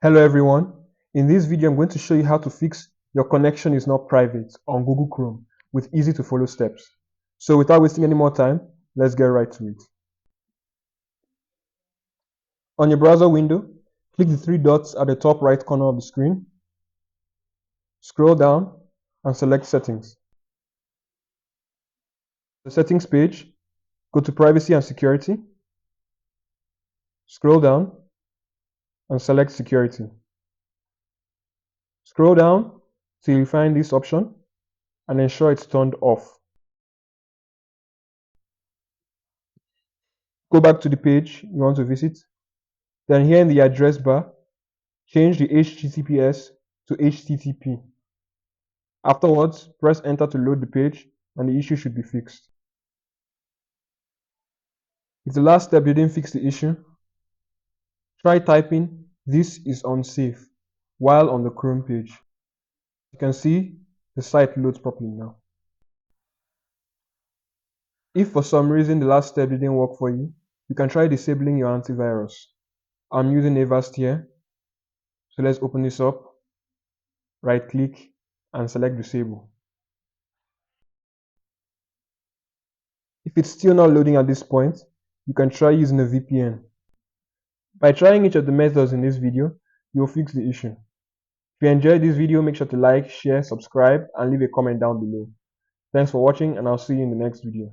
Hello everyone. In this video, I'm going to show you how to fix your connection is not private on Google Chrome with easy to follow steps. So without wasting any more time, let's get right to it. On your browser window, click the three dots at the top right corner of the screen. Scroll down and select Settings. The Settings page, go to Privacy and Security. Scroll down and select Security. Scroll down till you find this option and ensure it's turned off. Go back to the page you want to visit. Then here in the address bar, change the HTTPS to HTTP. Afterwards, press enter to load the page and the issue should be fixed. If the last step didn't fix the issue, try typing "this is unsafe" while on the Chrome page. You can see the site loads properly now. If for some reason the last step didn't work for you, you can try disabling your antivirus. I'm using Avast here, so let's open this up, right click and select disable. If it's still not loading at this point, you can try using a VPN. By trying each of the methods in this video, you'll fix the issue. If you enjoyed this video, make sure to like, share, subscribe, and leave a comment down below. Thanks for watching, and I'll see you in the next video.